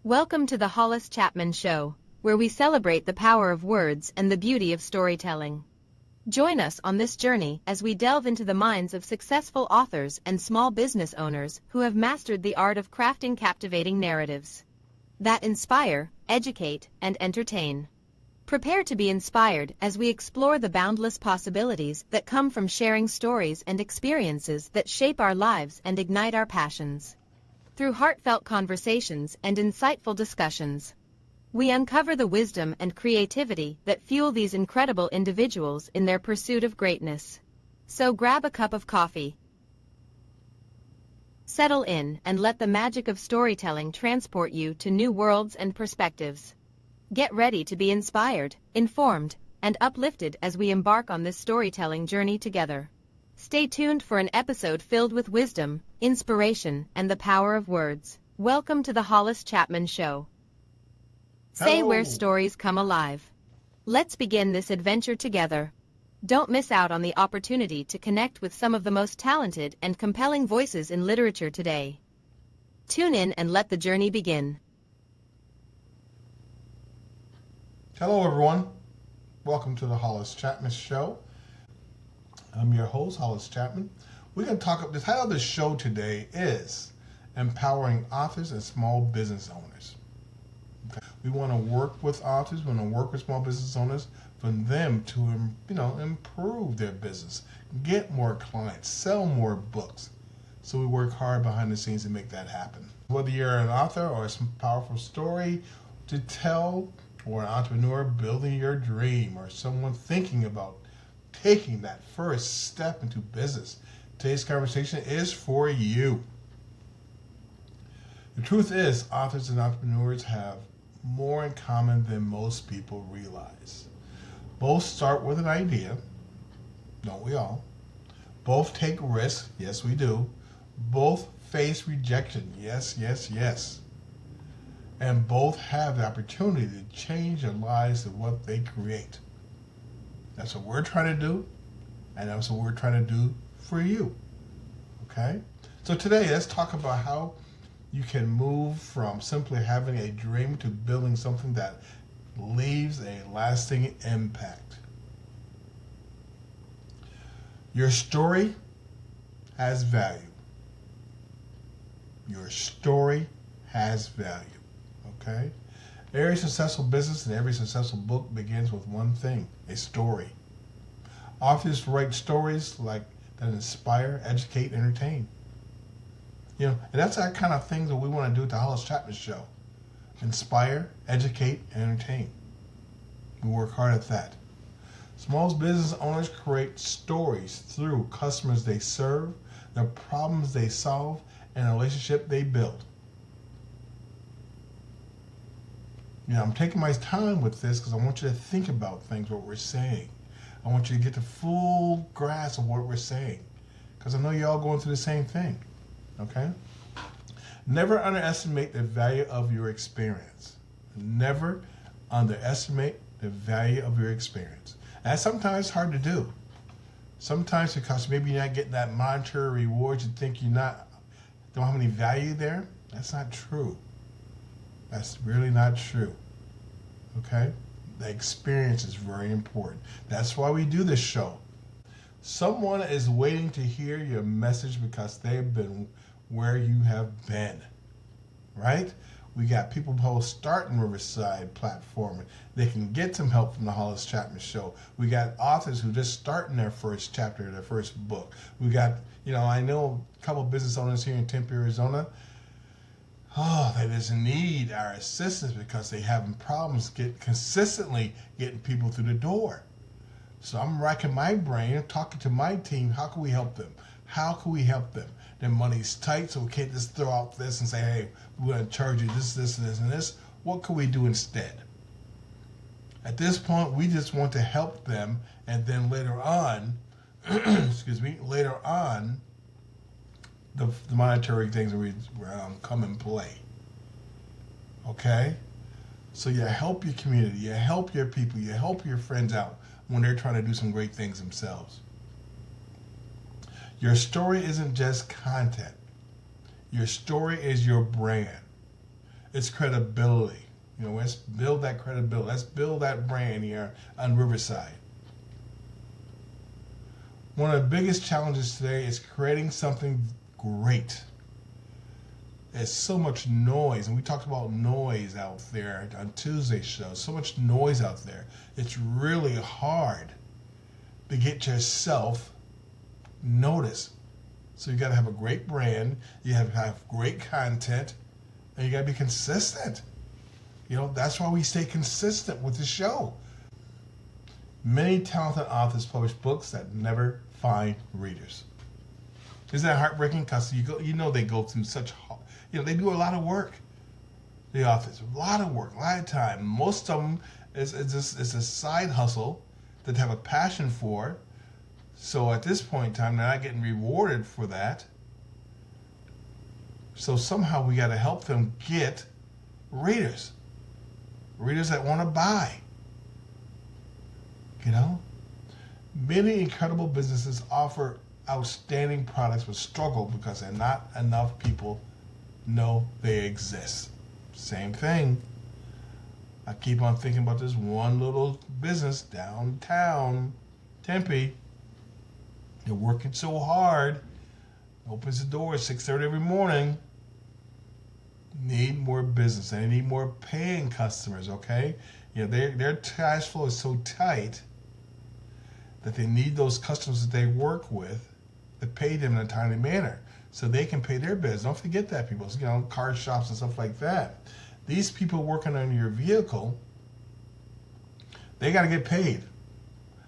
Welcome to the Hollis Chapman Show, where we celebrate the power of words and the beauty of storytelling. Join us on this journey as we delve into the minds of successful authors and small business owners who have mastered the art of crafting captivating narratives that inspire, educate, and entertain. Prepare to be inspired as we explore the boundless possibilities that come from sharing stories and experiences that shape our lives and ignite our passions. Through heartfelt conversations and insightful discussions, we uncover the wisdom and creativity that fuel these incredible individuals in their pursuit of greatness. So grab a cup of coffee, settle in, and let the magic of storytelling transport you to new worlds and perspectives. Get ready to be inspired, informed, and uplifted as we embark on this storytelling journey together. Stay tuned for an episode filled with wisdom, inspiration, and the power of words. Welcome to the Hollis Chapman Show. Say Hello. where stories come alive. Let's begin this adventure together. Don't miss out on the opportunity to connect with some of the most talented and compelling voices in literature today. Tune in and let the journey begin. Hello, everyone. Welcome to the Hollis Chapman Show. I'm your host, Hollis Chapman. We're going to talk about the title of the show today is Empowering Authors and Small Business Owners. Okay. We want to work with authors. We want to work with small business owners for them to, improve their business, get more clients, sell more books. So we work hard behind the scenes to make that happen. Whether you're an author or a powerful story to tell, or an entrepreneur building your dream, or someone thinking about taking that first step into business, today's conversation is for you. The truth is, authors and entrepreneurs have more in common than most people realize. Both start with an idea, don't we all? Both take risks, yes we do. Both face rejection, yes. And both have the opportunity to change their lives to what they create. That's what we're trying to do, and that's what we're trying to do for you. Okay? So today, let's talk about how you can move from simply having a dream to building something that leaves a lasting impact. Your story has value. Your story has value. Okay? Every successful business and every successful book begins with one thing, a story. Authors write stories that inspire, educate, entertain. And that's that kind of things that we want to do at the Hollis Chapman Show. Inspire, educate, and entertain. We work hard at that. Small business owners create stories through customers they serve, the problems they solve, and the relationship they build. I'm taking my time with this because I want you to think about things, what we're saying. I want you to get the full grasp of what we're saying because I know you're all going through the same thing, okay? Never underestimate the value of your experience. Never underestimate the value of your experience. And that's sometimes hard to do. Sometimes because maybe you're not getting that monetary reward, you think don't have any value there. That's not true. That's really not true. Okay? The experience is very important. That's why we do this show. Someone is waiting to hear your message because they've been where you have been. Right? We got people who start in Riverside platform. They can get some help from the Hollis Chapman Show. We got authors who just start in their first chapter, their first book. We got, I know a couple of business owners here in Tempe, Arizona. They just need our assistance because they're having problems consistently getting people through the door. So I'm racking my brain, talking to my team, how can we help them? How can we help them? Their money's tight, so we can't just throw out this and say, hey, we're going to charge you this, and this. What can we do instead? At this point, we just want to help them, and then later on, the monetary things will come in play. Okay? So you help your community, you help your people, you help your friends out when they're trying to do some great things themselves. Your story isn't just content. Your story is your brand. It's credibility. Let's build that credibility. Let's build that brand here on Riverside. One of the biggest challenges today is creating something great. There's so much noise, and we talked about noise out there on Tuesday's show. So much noise out there. It's really hard to get yourself noticed. So you got to have a great brand, you have to have great content, and you got to be consistent. That's why we stay consistent with the show. Many talented authors publish books that never find readers. Isn't that heartbreaking? Because they go through such, they do a lot of work. The authors, a lot of work, a lot of time. Most of them is a side hustle that they have a passion for. So at this point in time, they're not getting rewarded for that. So somehow we got to help them get readers that want to buy. Many incredible businesses offer outstanding products but struggle because not enough people know they exist. Same thing. I keep on thinking about this one little business downtown Tempe. They're working so hard. Opens the door at 6:30 every morning. Need more business. They need more paying customers, okay? Their cash flow is so tight that they need those customers that they work with to pay them in a timely manner so they can pay their bills. Don't forget that, people. Car shops and stuff like that. These people working on your vehicle, they got to get paid.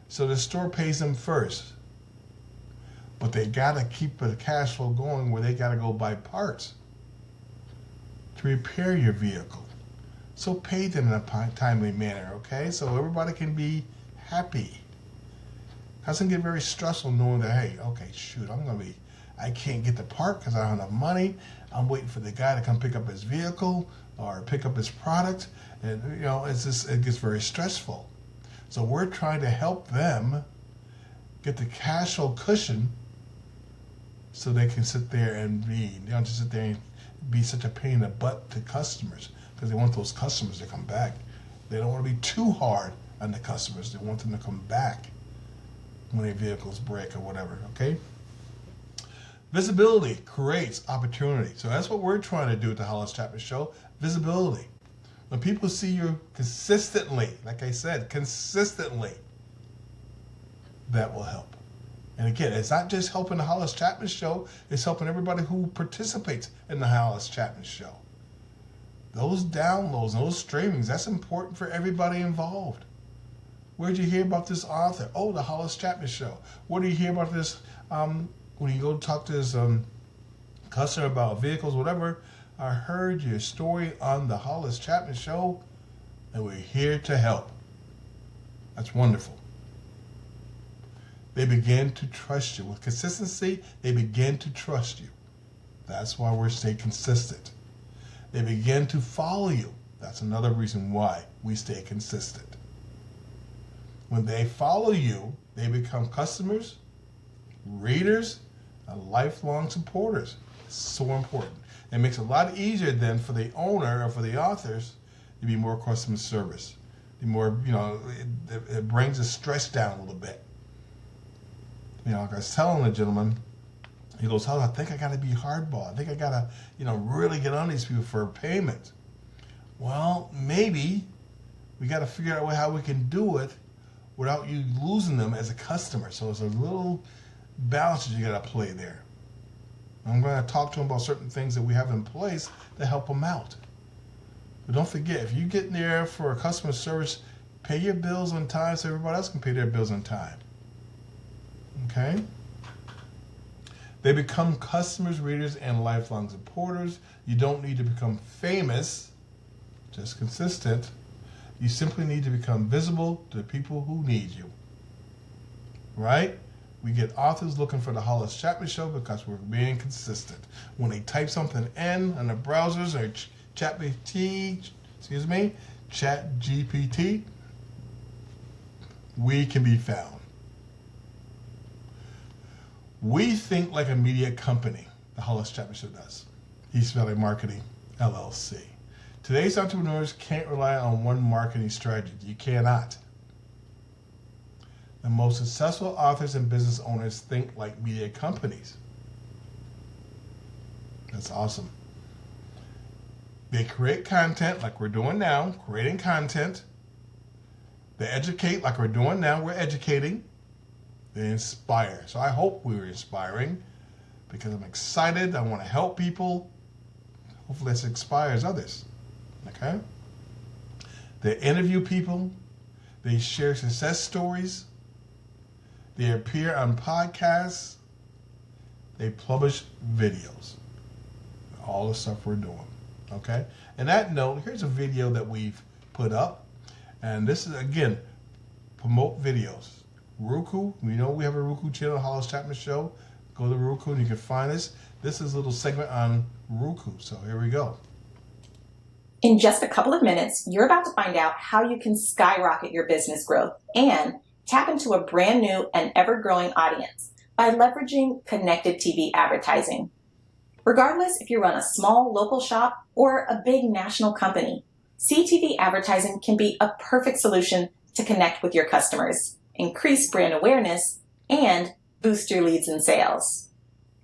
So the store pays them first. But they got to keep the cash flow going where they got to go buy parts to repair your vehicle. So pay them in a timely manner, okay? So everybody can be happy. It doesn't get very stressful knowing that, hey, okay, shoot, I can't get the part because I don't have enough money. I'm waiting for the guy to come pick up his vehicle or pick up his product. And, it gets very stressful. So we're trying to help them get the cash flow cushion so they can sit there and they don't just sit there and be such a pain in the butt to customers because they want those customers to come back. They don't want to be too hard on the customers. They want them to come back when their vehicles break or whatever, okay? Visibility creates opportunity. So that's what we're trying to do at the Hollis Chapman Show, visibility. When people see you consistently, like I said, consistently, that will help. And again, it's not just helping the Hollis Chapman Show, it's helping everybody who participates in the Hollis Chapman Show. Those downloads, those streamings, that's important for everybody involved. Where'd you hear about this author? Oh, the Hollis Chapman Show. Where do you hear about this? When you go talk to this customer about vehicles, whatever, I heard your story on the Hollis Chapman Show, and we're here to help. That's wonderful. They begin to trust you. With consistency, they begin to trust you. That's why we're staying consistent. They begin to follow you. That's another reason why we stay consistent. When they follow you, they become customers, readers, and lifelong supporters. It's so important. It makes it a lot easier then for the owner or for the authors to be more customer service. The more, it brings the stress down a little bit. Like I was telling the gentleman, he goes, I think I got to be hardball. I think I got to, really get on these people for payment. Well, maybe we got to figure out how we can do it without you losing them as a customer. So it's a little balance that you got to play there. I'm going to talk to them about certain things that we have in place to help them out. But don't forget, if you get in there for a customer service, pay your bills on time so everybody else can pay their bills on time. Okay? They become customers, readers, and lifelong supporters. You don't need to become famous, just consistent. You simply need to become visible to the people who need you. Right? We get authors looking for the Hollis Chapman Show because we're being consistent. When they type something in on the browsers or ChatGPT, we can be found. We think like a media company, the Hollis Chapman Show does. East Valley Marketing, LLC. Today's entrepreneurs can't rely on one marketing strategy. You cannot. The most successful authors and business owners think like media companies. That's awesome. They create content like we're doing now, creating content. They educate like we're doing now, we're educating. They inspire. So I hope we were inspiring because I'm excited. I want to help people. Hopefully this inspires others. Okay? They interview people. They share success stories. They appear on podcasts. They publish videos. All the stuff we're doing. Okay? And that note, here's a video that we've put up. And this is, again, promote videos. Roku, we know we have a Roku channel, Hollis Chapman Show. Go to Roku and you can find us. This is a little segment on Roku. So here we go. In just a couple of minutes, you're about to find out how you can skyrocket your business growth and tap into a brand new and ever-growing audience by leveraging connected TV advertising. Regardless if you run a small local shop or a big national company, CTV advertising can be a perfect solution to connect with your customers, increase brand awareness, and boost your leads and sales.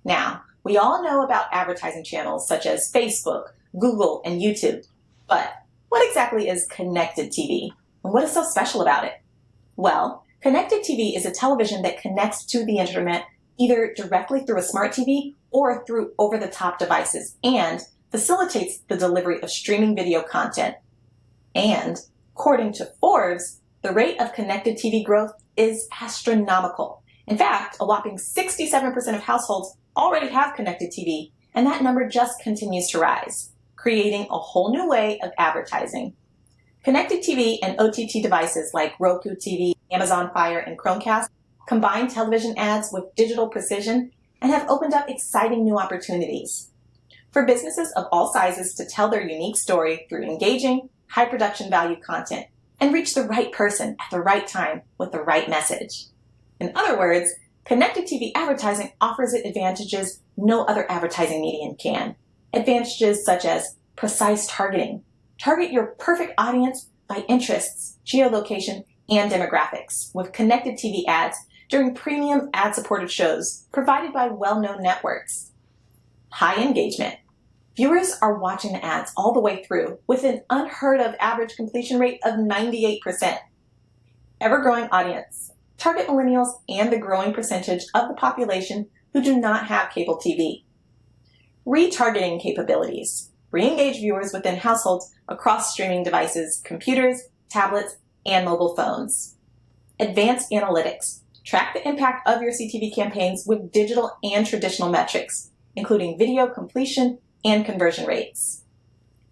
Now, we all know about advertising channels such as Facebook, Google, and YouTube, but what exactly is connected TV? And what is so special about it? Well, connected TV is a television that connects to the internet either directly through a smart TV or through over-the-top devices and facilitates the delivery of streaming video content. And according to Forbes, the rate of connected TV growth is astronomical. In fact, a whopping 67% of households already have connected TV, and that number just continues to rise, creating a whole new way of advertising. Connected TV and OTT devices like Roku TV, Amazon Fire, and Chromecast combine television ads with digital precision and have opened up exciting new opportunities for businesses of all sizes to tell their unique story through engaging, high production value content and reach the right person at the right time with the right message. In other words, connected TV advertising offers it advantages no other advertising medium can. Advantages such as precise targeting. Target your perfect audience by interests, geolocation, and demographics with connected TV ads during premium ad-supported shows provided by well-known networks. High engagement. Viewers are watching the ads all the way through with an unheard of average completion rate of 98%. Ever-growing audience. Target millennials and the growing percentage of the population who do not have cable TV. Retargeting capabilities. Re-engage viewers within households across streaming devices, computers, tablets, and mobile phones. Advanced analytics. Track the impact of your CTV campaigns with digital and traditional metrics, including video completion and conversion rates.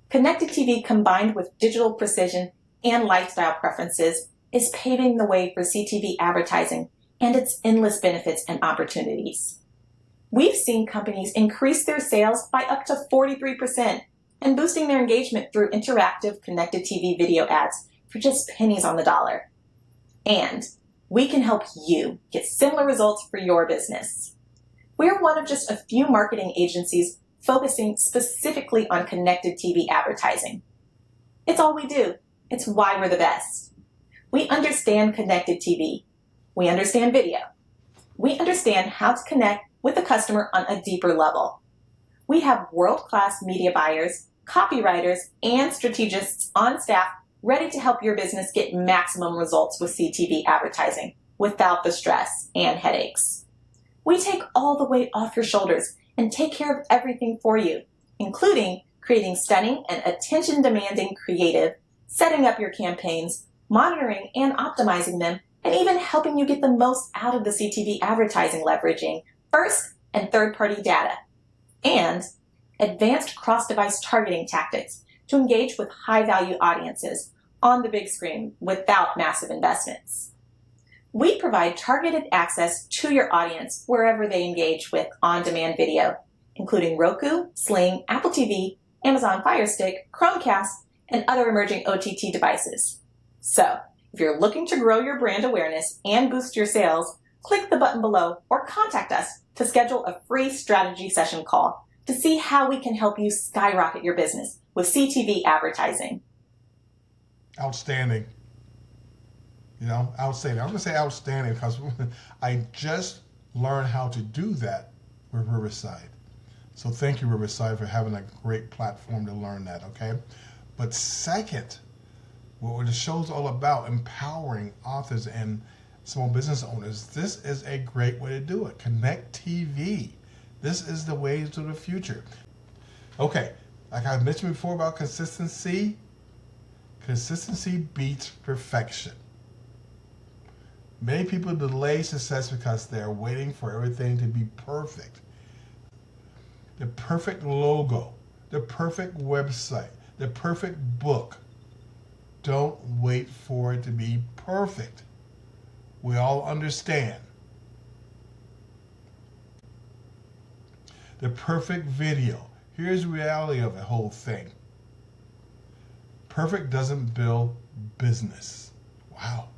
Connected TV combined with digital precision and lifestyle preferences is paving the way for CTV advertising and its endless benefits and opportunities. We've seen companies increase their sales by up to 43% and boosting their engagement through interactive connected TV video ads for just pennies on the dollar. And we can help you get similar results for your business. We are one of just a few marketing agencies focusing specifically on connected TV advertising. It's all we do. It's why we're the best. We understand connected TV. We understand video. We understand how to connect with the customer on a deeper level. We have world-class media buyers, copywriters, and strategists on staff ready to help your business get maximum results with CTV advertising without the stress and headaches. We take all the weight off your shoulders and take care of everything for you, including creating stunning and attention-demanding creative, setting up your campaigns, monitoring and optimizing them, and even helping you get the most out of the CTV advertising leveraging first and third-party data, and advanced cross-device targeting tactics to engage with high-value audiences on the big screen without massive investments. We provide targeted access to your audience wherever they engage with on-demand video, including Roku, Sling, Apple TV, Amazon Fire Stick, Chromecast, and other emerging OTT devices. So, if you're looking to grow your brand awareness and boost your sales, click the button below or contact us to schedule a free strategy session call to see how we can help you skyrocket your business with CTV advertising. Outstanding. Outstanding. I'm going to say outstanding because I just learned how to do that with Riverside. So thank you, Riverside, for having a great platform to learn that, okay? But second, what the show's all about, empowering authors and small business owners. This is a great way to do it. Connect TV. This is the way to the future. Okay, like I mentioned before about consistency, consistency beats perfection. Many people delay success because they're waiting for everything to be perfect. The perfect logo, the perfect website, the perfect book. Don't wait for it to be perfect. We all understand. The perfect video. Here's the reality of the whole thing. Perfect doesn't build business. Wow.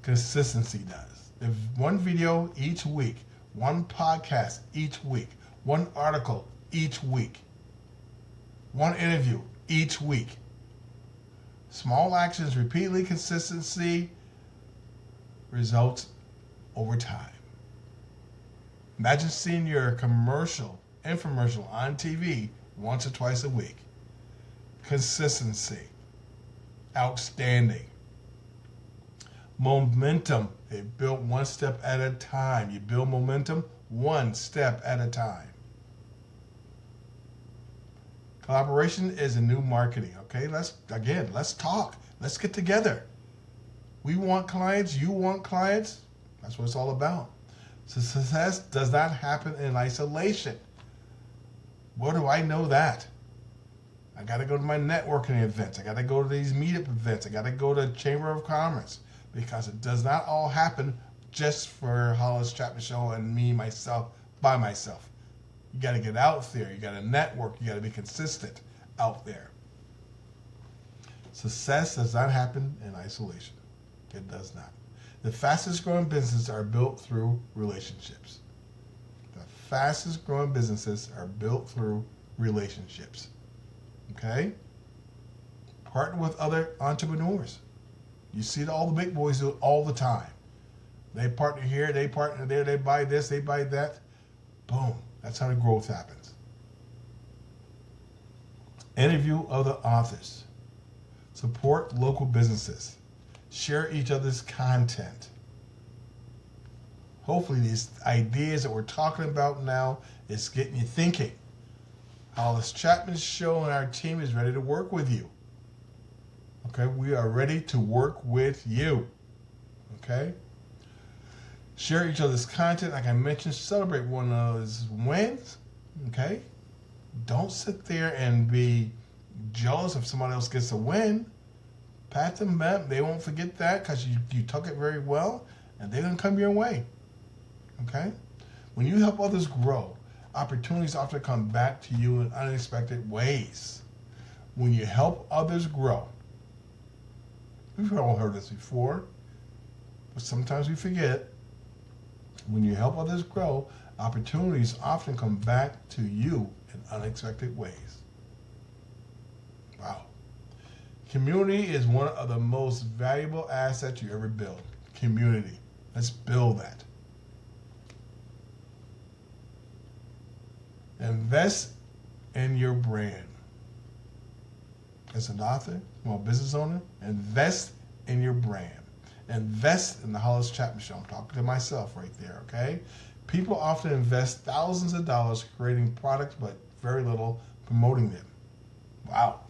Consistency does. If one video each week, one podcast each week, one article each week, one interview each week. Small actions, repeatedly, consistency results over time. Imagine seeing your infomercial on TV once or twice a week. Consistency. Outstanding. Momentum. It built one step at a time. You build momentum one step at a time. Collaboration is a new marketing, okay? Let's talk. Let's get together. We want clients. You want clients. That's what it's all about. So success does not happen in isolation. Where do I know that? I got to go to my networking events. I got to go to these meetup events. I got to go to Chamber of Commerce because it does not all happen just for Hollis Chapman Show and me, myself, by myself. You got to get out there. You got to network. You got to be consistent out there. Success does not happen in isolation. It does not. The fastest growing businesses are built through relationships. The fastest growing businesses are built through relationships. Okay? Partner with other entrepreneurs. You see all the big boys do it all the time. They partner here, they partner there, they buy this, they buy that. Boom. That's how the growth happens. Interview other authors. Support local businesses. Share each other's content. Hopefully these ideas that we're talking about now is getting you thinking. Hollis Chapman Show and our team is ready to work with you. Okay, we are ready to work with you. Okay? Share each other's content. Like I mentioned, celebrate one another's wins. Okay? Don't sit there and be jealous if somebody else gets a win. Pat them back. They won't forget that because you took it very well, and they're going to come your way. Okay? When you help others grow, opportunities often come back to you in unexpected ways. When you help others grow, we've all heard this before, but sometimes we forget. When you help others grow, opportunities often come back to you in unexpected ways. Wow. Community is one of the most valuable assets you ever build. Community. Let's build that. Invest in your brand. As an author, small business owner, invest in your brand. Invest in the Hollis Chapman Show. I'm talking to myself right there, okay? People often invest thousands of dollars creating products, but very little promoting them. Wow.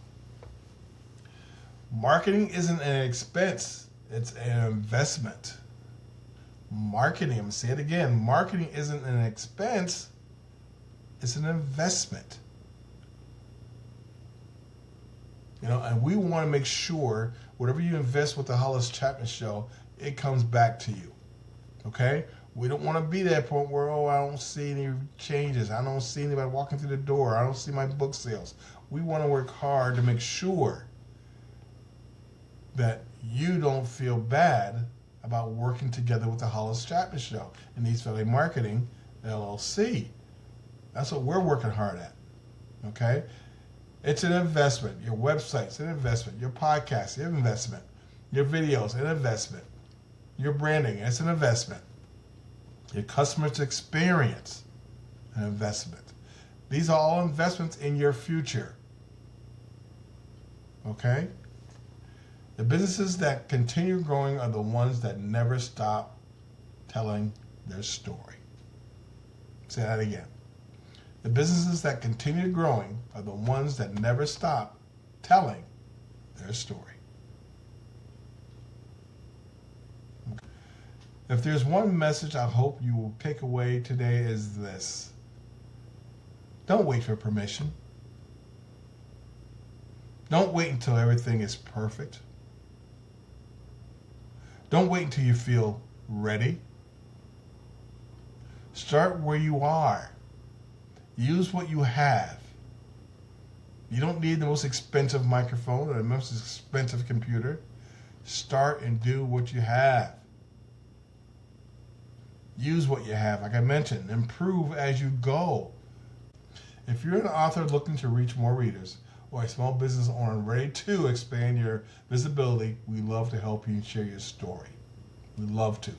Marketing isn't an expense, it's an investment. Marketing, I'm going to say it again, marketing isn't an expense, it's an investment. And we want to make sure whatever you invest with the Hollis Chapman Show, it comes back to you. Okay? We don't want to be that point where, I don't see any changes. I don't see anybody walking through the door. I don't see my book sales. We want to work hard to make sure that you don't feel bad about working together with the Hollis Chapman Show and East Valley Marketing, LLC. That's what we're working hard at. Okay? It's an investment. Your website's an investment. Your podcast, an investment. Your videos, an investment. Your branding, it's an investment. Your customer's experience, an investment. These are all investments in your future. Okay? The businesses that continue growing are the ones that never stop telling their story. Say that again. The businesses that continue growing are the ones that never stop telling their story. If there's one message I hope you will take away today is this. Don't wait for permission. Don't wait until everything is perfect. Don't wait until you feel ready. Start where you are. Use what you have. You don't need the most expensive microphone or the most expensive computer. Start and do what you have. Use what you have. Like I mentioned, improve as you go. If you're an author looking to reach more readers or a small business owner ready to expand your visibility, we love to help you share your story. We love to.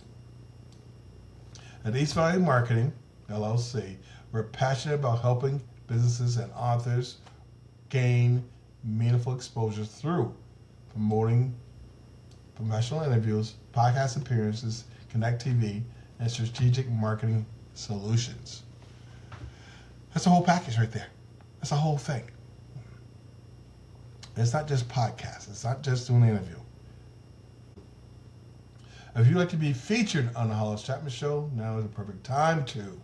At East Valley Marketing, LLC, we're passionate about helping businesses and authors gain meaningful exposure through promoting professional interviews, podcast appearances, Connect TV, and strategic marketing solutions. That's the whole package right there. That's the whole thing. It's not just podcasts. It's not just doing an interview. If you'd like to be featured on the Hollis Chapman Show, now is the perfect time to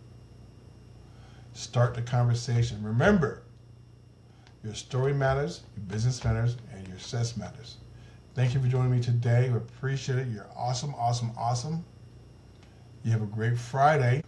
start the conversation. Remember, your story matters, your business matters, and your success matters. Thank you for joining me today. We appreciate it. You're awesome, awesome, awesome. You have a great Friday.